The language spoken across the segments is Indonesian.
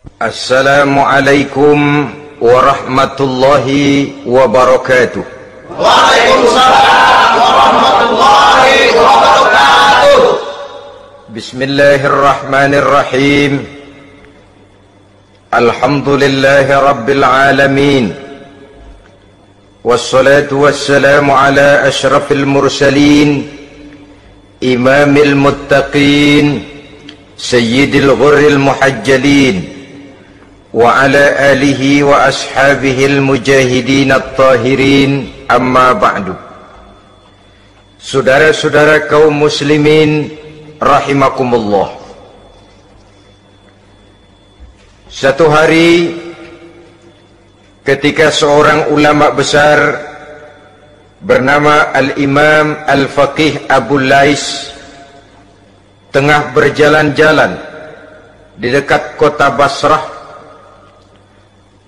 Assalamualaikum warahmatullahi wabarakatuh. Waalaikumsalam warahmatullahi wabarakatuh. Bismillahirrahmanirrahim. Alhamdulillahi rabbil alamin. Wassalatu wassalamu ala ashrafil mursalin, imamil muttaqin, sayyidil ghurril muhajjalin, wa ala alihi wa ashabihil mujahidin at-tahirin, amma ba'du. Saudara-saudara kaum muslimin rahimakumullah. Satu hari ketika seorang ulama besar bernama Al-Imam Al-Faqih Abu Lais tengah berjalan-jalan di dekat kota Basrah,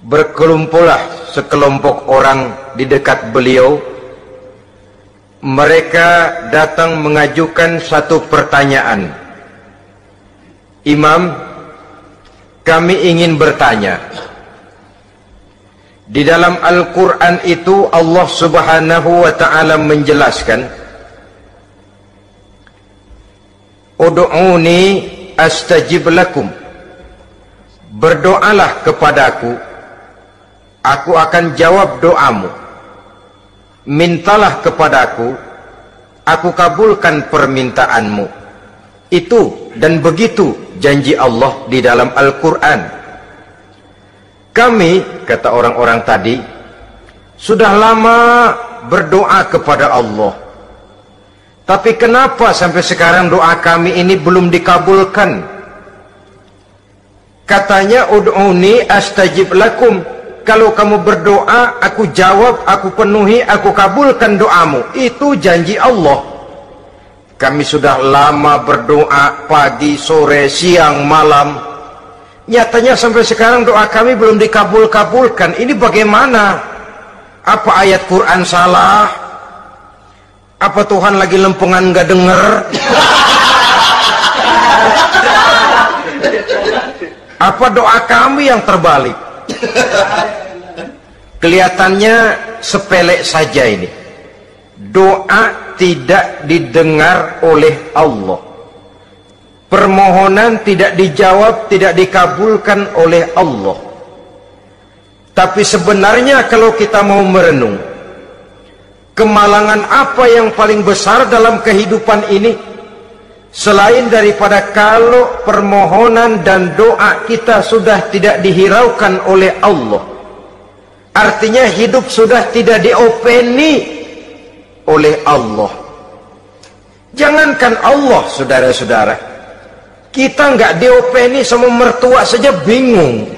berkelumpulah sekelompok orang di dekat beliau. Mereka datang mengajukan satu pertanyaan. Imam, kami ingin bertanya. Di dalam Al-Quran itu Allah Subhanahu wa ta'ala menjelaskan, Ud'uni astajib lakum. Berdoalah kepadaku, aku akan jawab doamu. Mintalah kepadaku, aku kabulkan permintaanmu. Itu dan begitu janji Allah di dalam Al-Quran. Kami, kata orang-orang tadi, sudah lama berdoa kepada Allah. Tapi kenapa sampai sekarang doa kami ini belum dikabulkan? Katanya, Ud'uni astajib lakum. Kalau kamu berdoa, aku jawab, aku penuhi, aku kabulkan doamu. Itu janji Allah. Kami sudah lama berdoa pagi, sore, siang, malam. Nyatanya sampai sekarang doa kami belum dikabul-kabulkan. Ini bagaimana? Apa ayat Quran salah? Apa Tuhan lagi lempengan gak denger? Apa doa kami yang terbalik? Kelihatannya sepele saja ini. Doa tidak didengar oleh Allah. Permohonan tidak dijawab, tidak dikabulkan oleh Allah. Tapi sebenarnya kalau kita mau merenung, kemalangan apa yang paling besar dalam kehidupan ini selain daripada kalau permohonan dan doa kita sudah tidak dihiraukan oleh Allah? Artinya hidup sudah tidak diopeni oleh Allah. Jangankan Allah, saudara-saudara, kita nggak diopeni sama mertua saja bingung.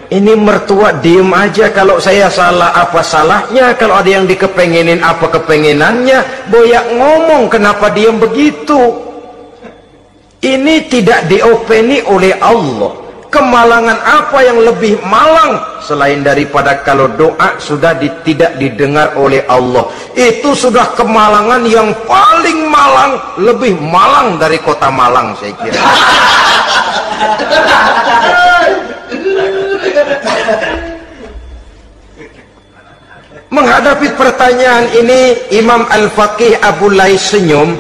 Ini mertua diem aja, kalau saya salah apa salahnya, kalau ada yang dikepengenin apa kepengenannya, boyak ngomong kenapa diem begitu. Ini tidak diopeni oleh Allah. Kemalangan apa yang lebih malang selain daripada kalau doa sudah tidak didengar oleh Allah? Itu sudah kemalangan yang paling malang, lebih malang dari kota Malang saya kira. Menghadapi pertanyaan ini, Imam Al-Faqih Abu Lais senyum.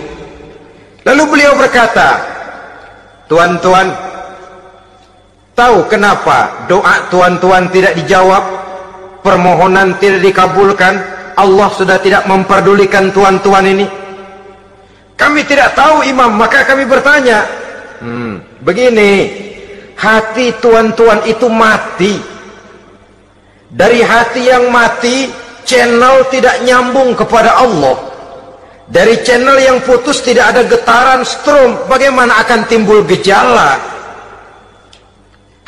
Lalu beliau berkata, tuan-tuan, tahu kenapa doa tuan-tuan tidak dijawab, permohonan tidak dikabulkan, Allah sudah tidak memperdulikan tuan-tuan ini? Kami tidak tahu, Imam, maka kami bertanya. Begini, hati tuan-tuan itu mati. Dari hati yang mati, channel tidak nyambung kepada Allah. Dari channel yang putus tidak ada getaran strom, bagaimana akan timbul gejala?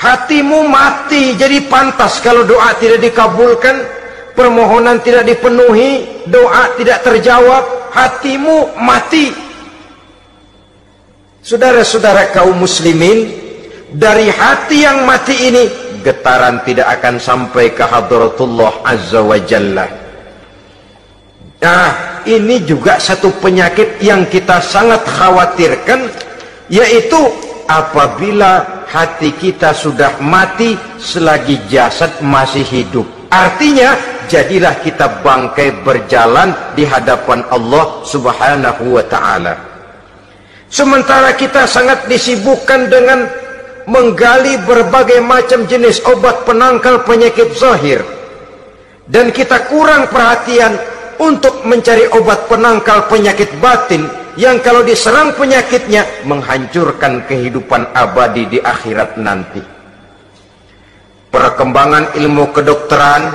Hatimu mati, jadi pantas kalau doa tidak dikabulkan, permohonan tidak dipenuhi, doa tidak terjawab, hatimu mati. Saudara-saudara kaum muslimin, dari hati yang mati ini, getaran tidak akan sampai ke hadratullah azza wa jalla. Nah, ini juga satu penyakit yang kita sangat khawatirkan, yaitu apabila hati kita sudah mati selagi jasad masih hidup. Artinya, jadilah kita bangkai berjalan di hadapan Allah Subhanahu wa ta'ala. Sementara kita sangat disibukkan dengan menggali berbagai macam jenis obat penangkal penyakit zahir, dan kita kurang perhatian untuk mencari obat penangkal penyakit batin yang kalau diserang penyakitnya menghancurkan kehidupan abadi di akhirat nanti. Perkembangan ilmu kedokteran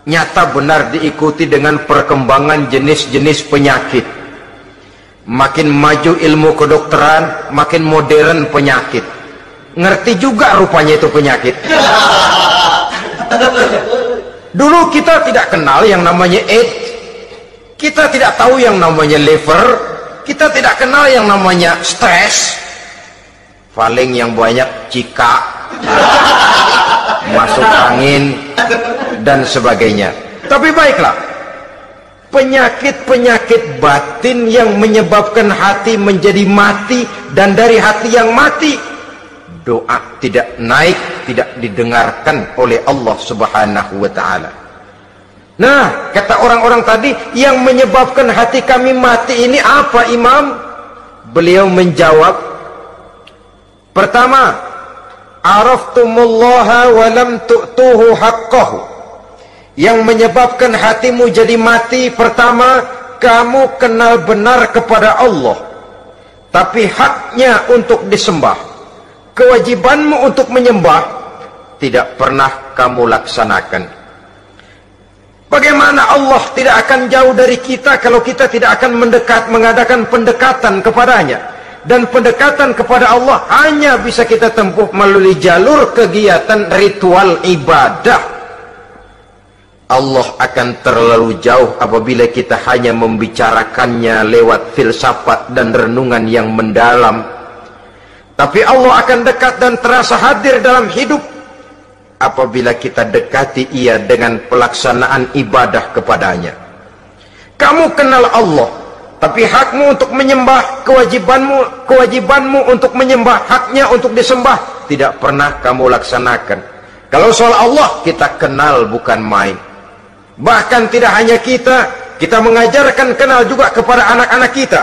nyata benar diikuti dengan perkembangan jenis-jenis penyakit. Makin maju ilmu kedokteran, makin modern penyakit. Ngerti juga rupanya itu penyakit. Dulu kita tidak kenal yang namanya AIDS, kita tidak tahu yang namanya liver, kita tidak kenal yang namanya stres, paling yang banyak cika, masuk angin, dan sebagainya. Tapi baiklah, penyakit-penyakit batin yang menyebabkan hati menjadi mati, dan dari hati yang mati, doa tidak naik, tidak didengarkan oleh Allah Subhanahu wa ta'ala. Nah, kata orang-orang tadi, yang menyebabkan hati kami mati ini apa, Imam? Beliau menjawab, pertama, araftumullaha wa lam tu'tuhu haqqahu. Yang menyebabkan hatimu jadi mati, pertama, kamu kenal benar kepada Allah, tapi haknya untuk disembah, kewajibanmu untuk menyembah, tidak pernah kamu laksanakan. Bagaimana Allah tidak akan jauh dari kita kalau kita tidak akan mengadakan pendekatan kepadanya? Dan pendekatan kepada Allah hanya bisa kita tempuh melalui jalur kegiatan ritual ibadah. Allah akan terlalu jauh apabila kita hanya membicarakannya lewat filsafat dan renungan yang mendalam. Tapi Allah akan dekat dan terasa hadir dalam hidup apabila kita dekati Ia dengan pelaksanaan ibadah kepadanya. Kamu kenal Allah, tapi hakmu untuk menyembah, kewajibanmu untuk menyembah, haknya untuk disembah, tidak pernah kamu laksanakan. Kalau soal Allah, kita kenal bukan main. Bahkan tidak hanya kita mengajarkan kenal juga kepada anak-anak kita.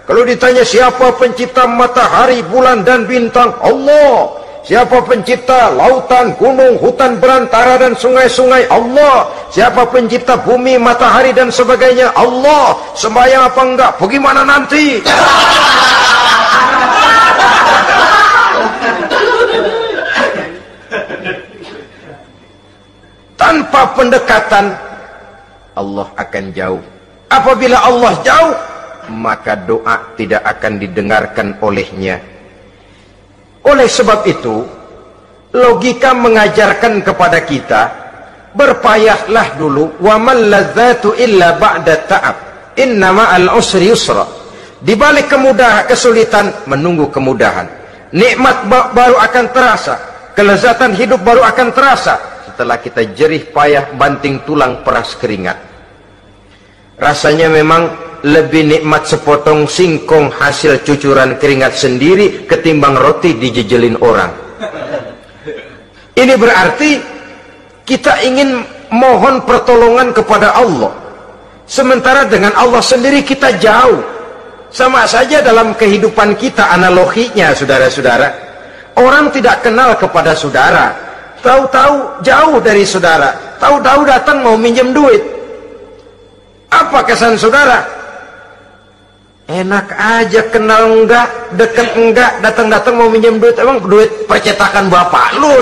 Kalau ditanya siapa pencipta matahari, bulan dan bintang? Allah. Siapa pencipta lautan, gunung, hutan belantara dan sungai-sungai? Allah. Siapa pencipta bumi, matahari dan sebagainya? Allah. Sembahyang apa enggak? Bagaimana nanti? Tanpa pendekatan, Allah akan jauh. Apabila Allah jauh, maka doa tidak akan didengarkan olehnya. Oleh sebab itu, logika mengajarkan kepada kita, berpayahlah dulu, wa man ladzatu illa ba'da ta'ab, inna ma'al usri yusra. Di balik kesulitan menunggu kemudahan. Nikmat baru akan terasa, kelezatan hidup baru akan terasa setelah kita jerih payah banting tulang peras keringat. Rasanya memang lebih nikmat sepotong singkong hasil cucuran keringat sendiri ketimbang roti dijejelin orang. Ini berarti kita ingin mohon pertolongan kepada Allah, sementara dengan Allah sendiri kita jauh. Sama saja dalam kehidupan kita analoginya, saudara-saudara. Orang tidak kenal kepada saudara, tahu-tahu jauh dari saudara, tahu-tahu datang mau minjem duit. Apa kesan saudara? Enak aja, kenal enggak, deket enggak, datang-datang mau minjem duit. Emang duit percetakan bapak lu?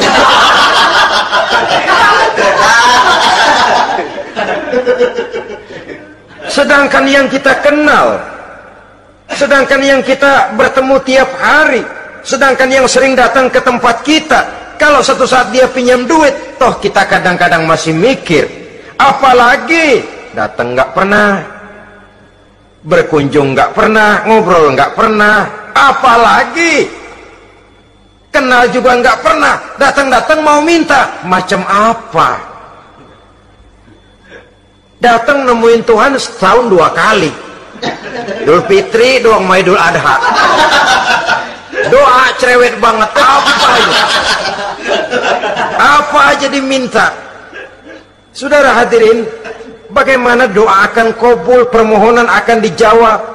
Sedangkan yang kita kenal, sedangkan yang kita bertemu tiap hari, sedangkan yang sering datang ke tempat kita, kalau satu saat dia pinjam duit, toh kita kadang-kadang masih mikir, apalagi datang nggak pernah, berkunjung nggak pernah, ngobrol nggak pernah, apalagi kenal juga nggak pernah, datang-datang mau minta, macam apa? Datang nemuin Tuhan setahun 2 kali, Idul Fitri doang sama Idul Adha. Doa cerewet banget. Apa aja diminta. Saudara hadirin, bagaimana doa akan kabul, permohonan akan dijawab?